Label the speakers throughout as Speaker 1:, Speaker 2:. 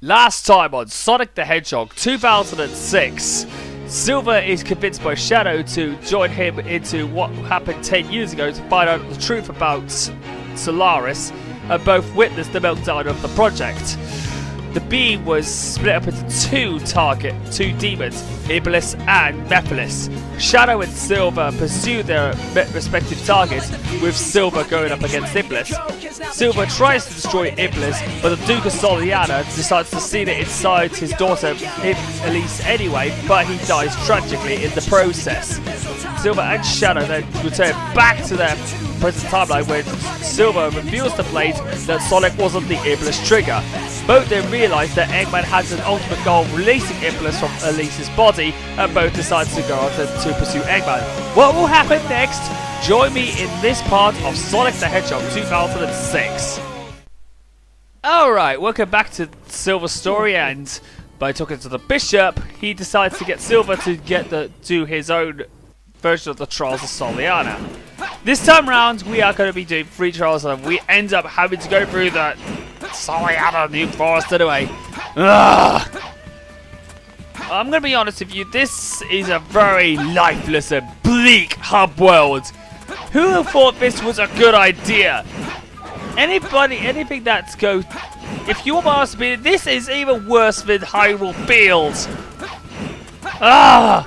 Speaker 1: Last time on Sonic the Hedgehog 2006, Silver is convinced by Shadow to join him into what happened 10 years ago to find out the truth about Solaris, and both witness the meltdown of the project. The beam was split up into two demons, Iblis and Mechs. Shadow and Silver pursue their respective targets, with Silver going up against Iblis. Silver tries to destroy Iblis, but the Duke of Soleanna decides to seal it inside his daughter Iblis anyway, but he dies tragically in the process. Silver and Shadow then return back to their present timeline when Silver reveals to Blade that Sonic wasn't the Iblis trigger. Both then realise that Eggman has an ultimate goal of releasing Iblis from Elise's body, and both decide to go on to pursue Eggman. What will happen next? Join me in this part of Sonic the Hedgehog 2006. Alright, welcome back to Silver's story, and by talking to the Bishop, he decides to get Silver to do his own version of the Trials of Soleanna. This time round, we are going to be doing 3 trials, and we end up having to go through the Soleanna New Forest anyway. Ugh. I'm going to be honest with you, this is a very lifeless and bleak hub world. Who would have thought this was a good idea? Anything that's go... If you want to be, this is even worse than Hyrule Fields. Ah!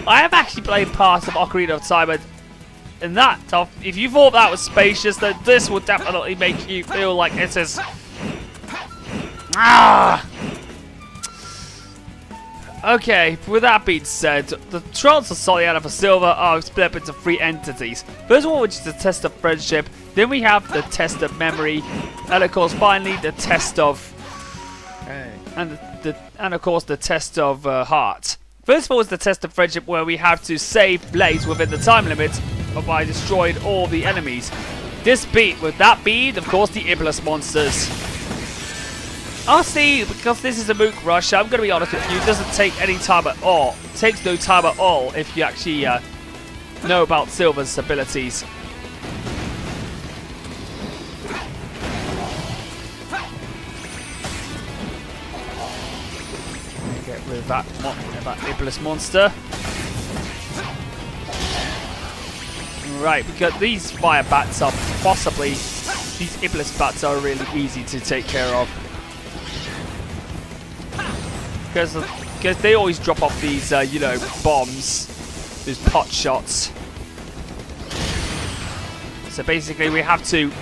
Speaker 1: I have actually played parts of Ocarina of Time, and that, if you thought that was spacious, then this will definitely make you feel like it is... Ah! Okay, with that being said, the Trials of Soleanna for Silver are split up into 3 entities. First one, which is the test of friendship, then we have the test of memory, and of course finally the test of... And of course the test of heart. First of all is the test of friendship, where we have to save Blaze within the time limit by destroying all the enemies. With that being, of course, the Iblis monsters. Honestly, because this is a Mook Rush, I'm going to be honest with you, it doesn't take any time at all. It takes no time at all if you actually know about Silver's abilities. Get rid of that Iblis monster. Right, because these fire bats are these Iblis bats are really easy to take care of. Because they always drop off these, you know, bombs, these pot shots. So basically we have to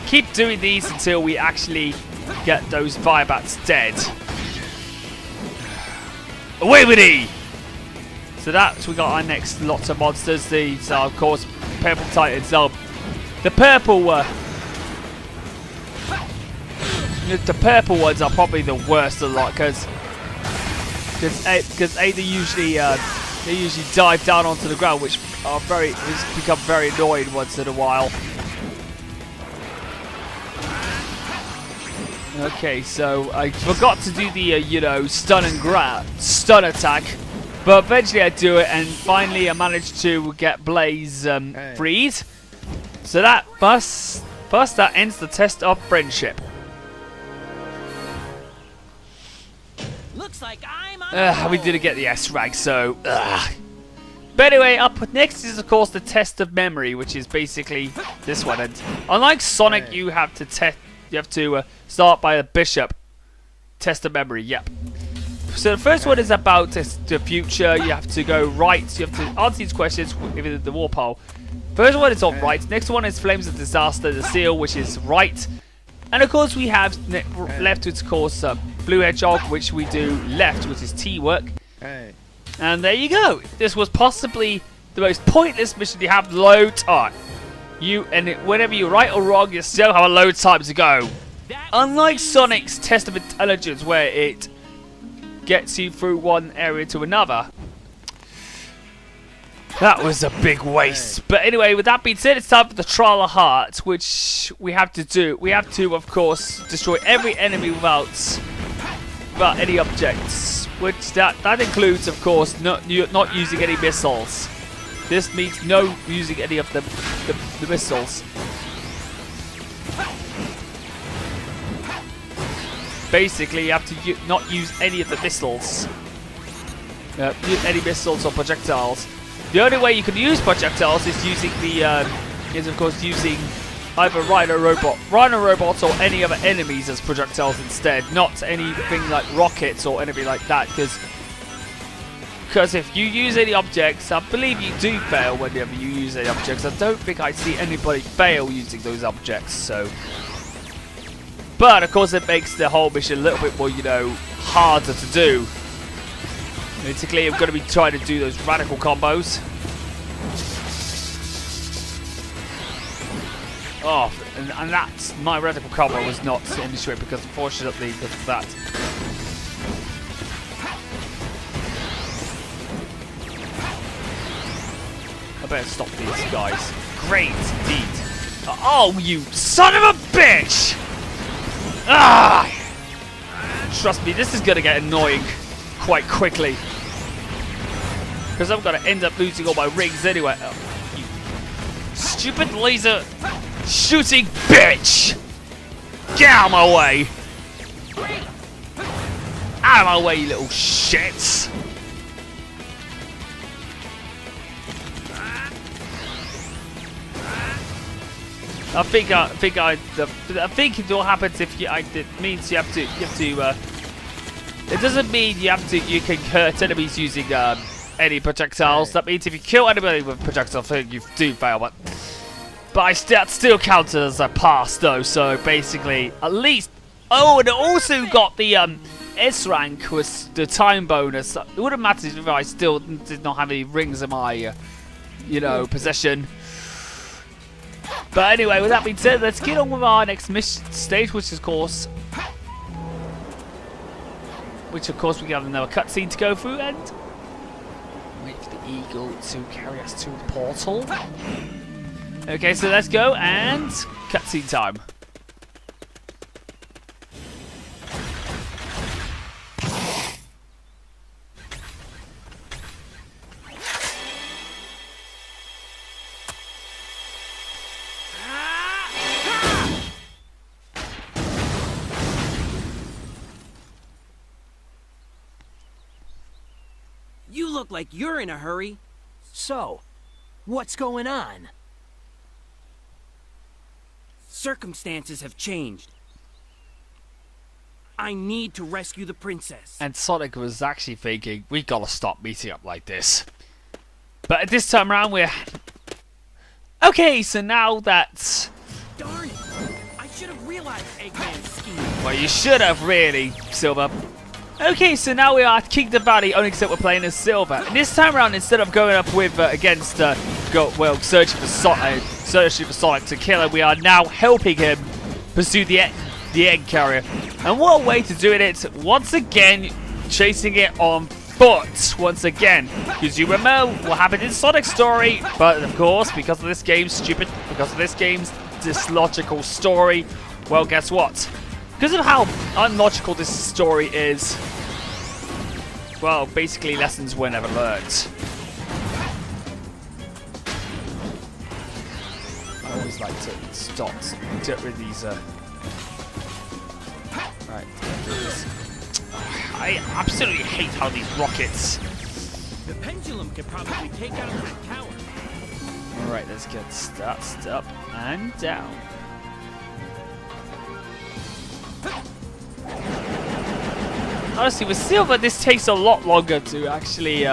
Speaker 1: keep doing these until we actually get those fire bats dead. Away with thee! So that's, we got our next lots of monsters. These are, of course, Purple Titans. The purple ones are probably the worst of the lot, because they usually dive down onto the ground, which are become very annoying once in a while. Okay, so I forgot to do the you know, stun attack. But eventually I do it, and finally I managed to get Blaze freed. So that that ends the test of friendship.
Speaker 2: Looks like I'm
Speaker 1: we didn't get the S rank, so But anyway, up next is of course the test of memory, which is basically this one. And unlike Sonic, you have to start by the Bishop. Test of memory, yep. So the first one is about the future. You have to go right. You have to answer these questions within the warp hole. First one is on right. Next one is Flames of Disaster, the seal, which is right. And of course we have left, which is of course Blue Hedgehog, which we do left, which is T-work. And there you go. This was possibly the most pointless mission. You have load time. Whenever you're right or wrong, you still have a load time to go. Unlike Sonic's test of intelligence, where it gets you through one area to another. That was a big waste. But anyway, with that being said, it's time for the Trial of Heart, which we have to do. We have to, of course, destroy every enemy without any objects. Which that includes, of course, not using any missiles. This means no using any of the missiles. basically you have to not use any of the missiles. Any missiles or projectiles. The only way you can use projectiles is using the is of course using either Rhino robots or any other enemies as projectiles instead, not anything like rockets or anything like that, because if you use any objects, I believe you do fail whenever you use any objects. I don't think I see anybody fail using those objects, so. But of course it makes the whole mission a little bit more, you know, harder to do. Basically, I'm going to be trying to do those radical combos. Oh, and that's my radical combo was not initiated because unfortunately because of that. I better stop these guys. Great indeed. Oh, you son of a bitch! Ah! Trust me, this is going to get annoying quite quickly. Because I'm going to end up losing all my rings anyway. Oh, you stupid laser shooting bitch! Get out of my way! Out of my way, you little shits! I think what happens if you. It means you have to. It doesn't mean you have to. You can hurt enemies using any projectiles. That means if you kill anybody with projectiles, I think you do fail. But that still counted as a pass, though. So basically, at least. Oh, and it also got the S rank was the time bonus. It wouldn't matter if I still did not have any rings in my, possession. But anyway, with that being said, let's get on with our next mission stage, which of course we have another cutscene to go through and wait for the eagle to carry us to the portal. Okay, so let's go and cutscene time.
Speaker 2: You look like you're in a hurry.
Speaker 3: So, what's going on?
Speaker 2: Circumstances have changed. I need to rescue the princess.
Speaker 1: And Sonic was actually thinking, we gotta stop meeting up like this. But this time around we're... Okay, so now that...
Speaker 2: Darn it! I should have realized Eggman's scheme.
Speaker 1: Well, you should have really, Silver. Okay, so now we are at Kingdom Valley, only except we're playing as Silver. And this time around, instead of going up with searching for Sonic to kill him, we are now helping him pursue the egg carrier. And what a way to do it! Once again, chasing it on foot. Once again, because you remember what happened in Sonic's story. But of course, because of this game's dislogical story, well, guess what? Because of how unlogical this story is, well, basically lessons were never learned. I always like to get rid of these. Right, I absolutely hate how these rockets.
Speaker 2: The pendulum could probably take out that tower.
Speaker 1: Alright, let's get that up and down. Honestly, with Silver, this takes a lot longer to actually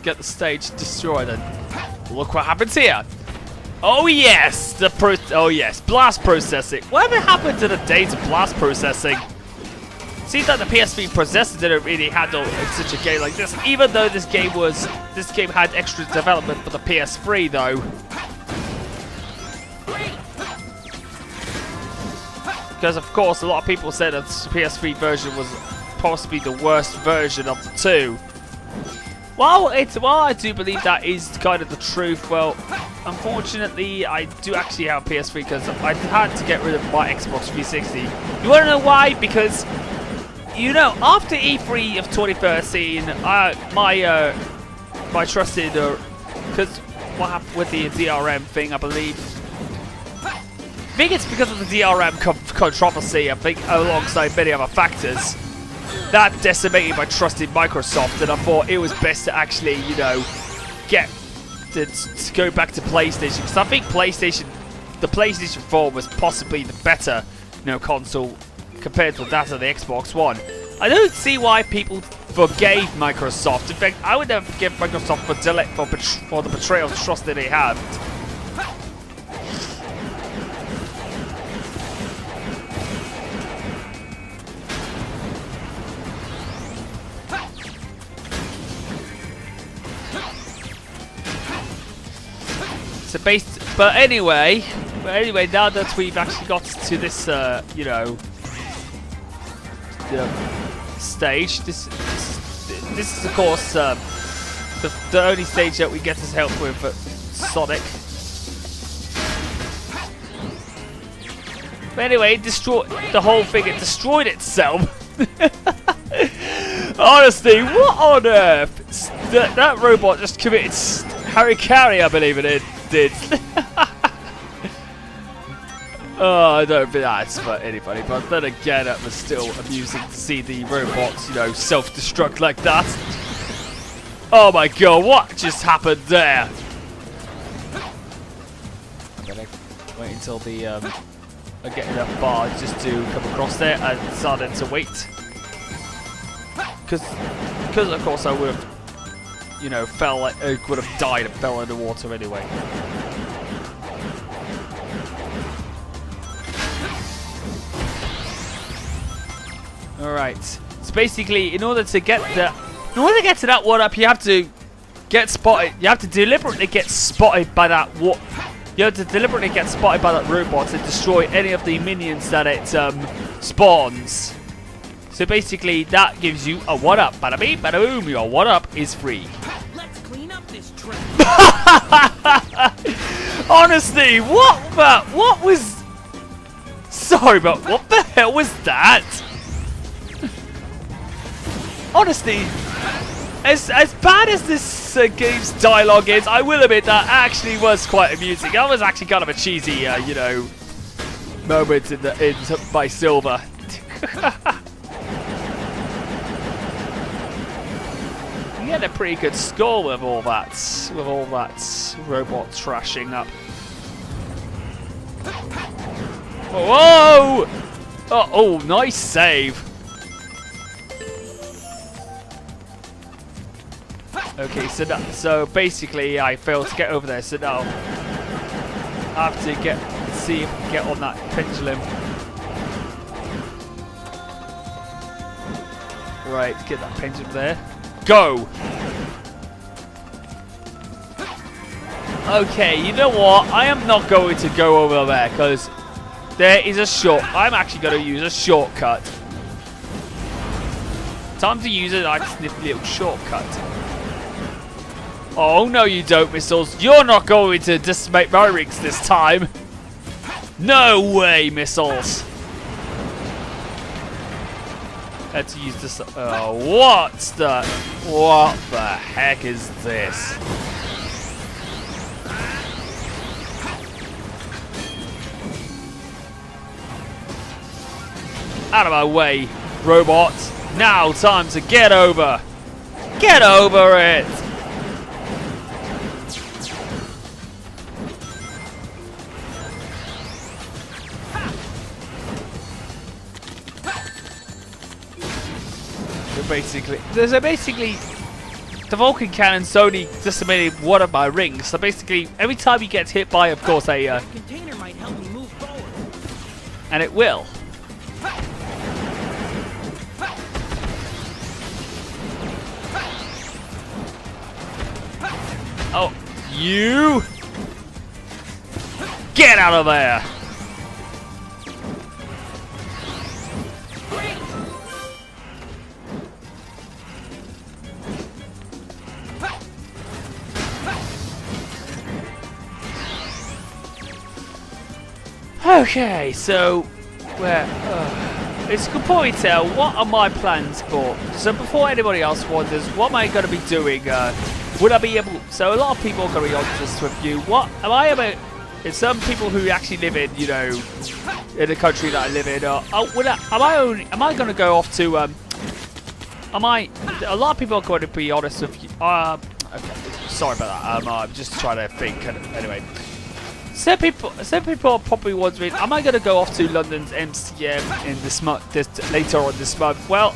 Speaker 1: get the stage destroyed. And look what happens here. Oh yes, blast processing. Whatever happened to the days of blast processing? Seems like the PS3 processor didn't really handle such a game like this. Even though this game had extra development for the PS3, though. Because of course, a lot of people said that the PS3 version was possibly the worst version of the two. While I do believe that is kind of the truth, well, unfortunately, I do actually have a PS3 because I had to get rid of my Xbox 360. You want to know why? Because, after E3 of 2013, my trusted, because what happened with the DRM thing, I believe. think it's because of the DRM controversy. I think alongside many other factors that decimated my trust in Microsoft, and I thought it was best to actually, you know, get to go back to PlayStation, because I think the PlayStation 4 was possibly the better, you know, console compared to that of the Xbox One. I don't see why people forgave Microsoft. In fact, I would never forgive Microsoft for the betrayal of trust that they had. But anyway, now that we've actually got to this, you know, stage, this is of course the only stage that we get his help with Sonic. But anyway, the whole thing. It destroyed itself. Honestly, what on earth? That robot just committed harikari, I believe it did. Oh, I don't think that's for anybody, but then again, it was still amusing to see the robots, you know, self-destruct like that. Oh my god, what just happened there? I better wait until I get enough bars just to come across there and start to wait. Because of course I would have, you know, would have died and fell in the water anyway. Alright, so basically, in order to get to that one up, you have to get spotted. You have to deliberately get spotted by that You have to deliberately get spotted by that robot and destroy any of the minions that it spawns. So basically, that gives you a 1-up. Bada beep, bada boom. Your 1-up is free.
Speaker 2: Let's clean up this trip.
Speaker 1: Honestly, what was? Sorry, but what the hell was that? Honestly, as bad as this game's dialogue is, I will admit that actually was quite amusing. That was actually kind of a cheesy, you know, moment in by Silver. He had a pretty good score with all that robot trashing up. Whoa! Oh, nice save. Okay, so basically I failed to get over there, so now I have to see if I can get on that pendulum. Right, get that pendulum there. Go! Okay, you know what? I am not going to go over there, because there is I'm actually going to use a shortcut. Time to use a nice nifty little shortcut. Oh, no you don't, Missiles. You're not going to decimate my rings this time. No way, Missiles. Had to use this. What the heck is this? Out of my way, robot. Now time to get over. Get over it. So basically, the Vulcan cannon's only decimated one of my rings. So basically, every time you get hit by, of course, a
Speaker 2: container might help me move forward.
Speaker 1: And it will. Oh, you get out of there! Okay, so as you can probably tell, what are my plans for? So before anybody else wonders, what am I going to be doing? Would I be able? So a lot of people are going to be on this review. What am I about? It's some people who actually live in, you know, in the country that I live in. Am I going to go off to? A lot of people are going to be honest with you. Okay, sorry about that. I'm just trying to think. Anyway, some people are probably wondering, am I going to go off to London's MCM in this month, later on this month? Well,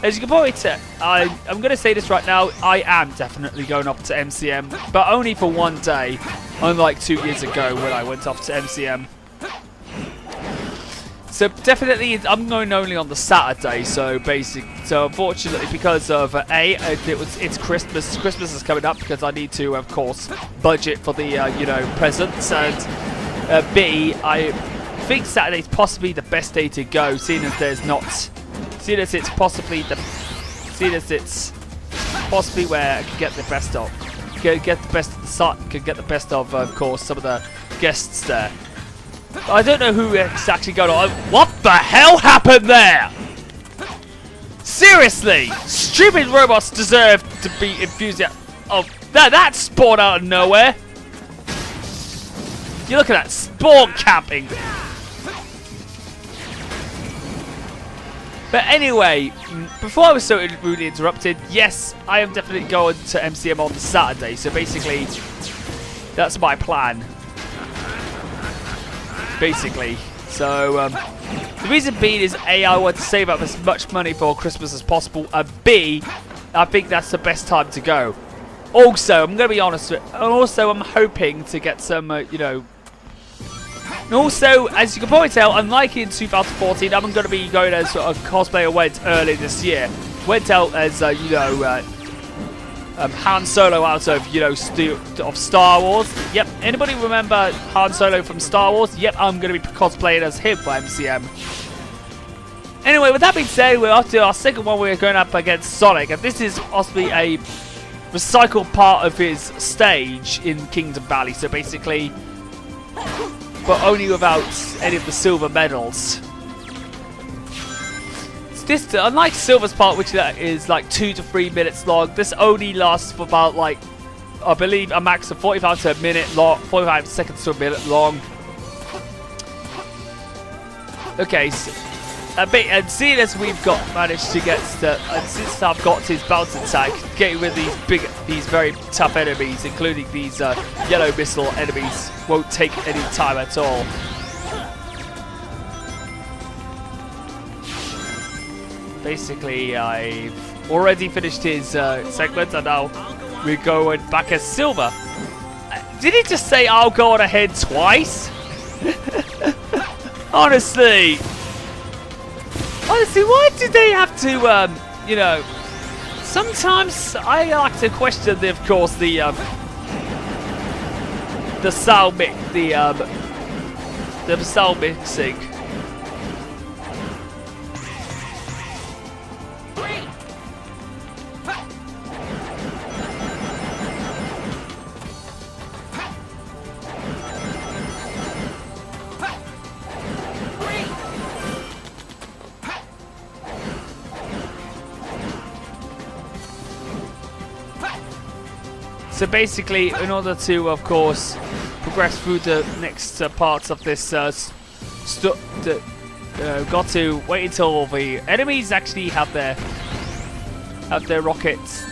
Speaker 1: as you can probably tell, I'm going to say this right now. I am definitely going off to MCM, but only for one day, unlike 2 years ago when I went off to MCM. So definitely, I'm going only on the Saturday. So unfortunately, because of it's Christmas. Christmas is coming up because I need to, of course, budget for the you know, presents, and B, I think Saturday's possibly the best day to go, seeing as it's possibly where I can get the best of, of course, some of the guests there. I don't know who is actually going on. What the hell happened there? Seriously, stupid robots deserve to be enthusiastic. Oh, that spawned out of nowhere. You look at that spawn camping. But anyway, before I was so rudely interrupted, yes, I am definitely going to MCM on the Saturday. So basically, that's my plan. Basically, so the reason being is A, I want to save up as much money for Christmas as possible, and B, I think that's the best time to go. Also, I'm going to be honest with you, also I'm hoping to get some, you know, and also, as you can probably tell, unlike in 2014, I'm going to be going as a cosplayer went early this year. Went out as, you know, Han Solo out of, you know, of Star Wars. Yep. Anybody remember Han Solo from Star Wars? Yep. I'm going to be cosplaying as him for MCM. Anyway, with that being said, we're off to our second one. We're going up against Sonic, and this is possibly a recycled part of his stage in Kingdom Valley. So basically, but only without any of the silver medals. This, unlike Silver's part, which is like 2 to 3 minutes long, this only lasts for about, like, I believe a max of 45 to a minute long, 45 seconds to a minute long. Okay, so, and seeing as we've managed to get to, and since I've got his bounce attack, getting rid of these very tough enemies, including these yellow missile enemies, won't take any time at all. Basically, I've already finished his segment, and now we're going back as Silver. Did he just say I'll go on ahead twice? Honestly, why do they have to, you know? Sometimes I like to question, of course, the sound mixing. So basically, in order to, of course, progress through the next parts of this, got to wait until the enemies actually have their rockets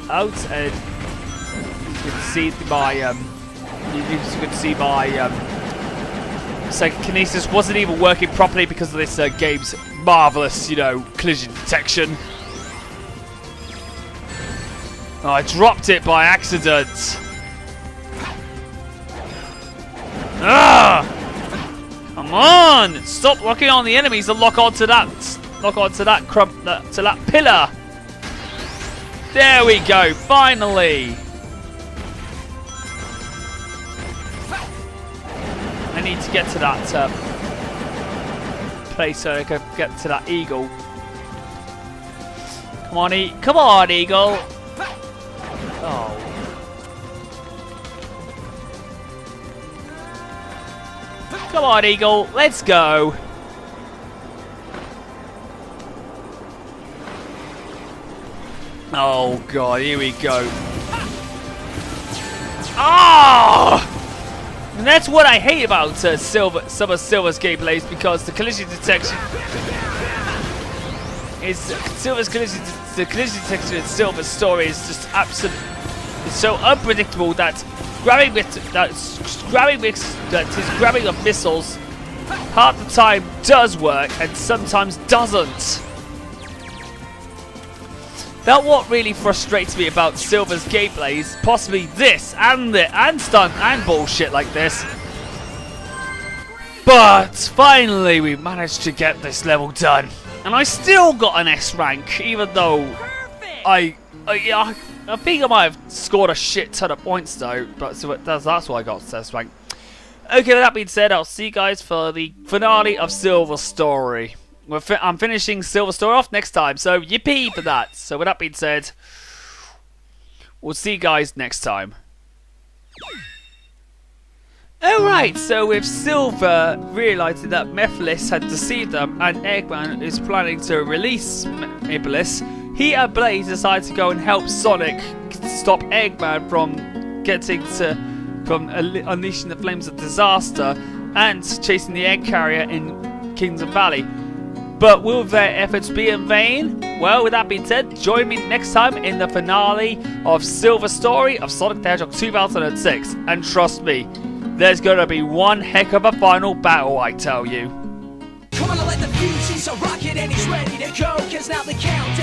Speaker 1: out, and you can see my psychokinesis wasn't even working properly because of this game's marvelous, you know, collision detection. Oh, I dropped it by accident. Ah! Come on! Stop locking on the enemies and lock onto that pillar. There we go. Finally. I need to get to that place so I can get to that eagle. Come on, eagle. Oh. Come on, eagle. Let's go. Oh, God. Here we go. Oh! And that's what I hate about some of Silver's gameplays, because the collision detection is the collision detection in Silver's story is just absolute. It's so unpredictable that his grabbing of missiles half the time does work and sometimes doesn't. That's what really frustrates me about Silver's gameplays, possibly this and stunt and bullshit like this. But finally we managed to get this level done. And I still got an S rank, even though I think I might have scored a shit ton of points though, but so that's why I got S rank. Okay, with that being said, I'll see you guys for the finale of Silver's story. I'm finishing Silver's story off next time, so yippee for that. So with that being said, we'll see you guys next time. Alright, so with Silver realising that Iblis had deceived them and Eggman is planning to release Iblis, he and Blaze decide to go and help Sonic stop Eggman from unleashing the flames of disaster and chasing the egg carrier in Kingdom Valley. But will their efforts be in vain? Well, with that being said, join me next time in the finale of Silver's story of Sonic the Hedgehog 2006. And trust me, there's gonna be one heck of a final battle, I tell you.
Speaker 3: Come on, let the fuse, he's a rocket and he's ready to go, 'cause now the countdown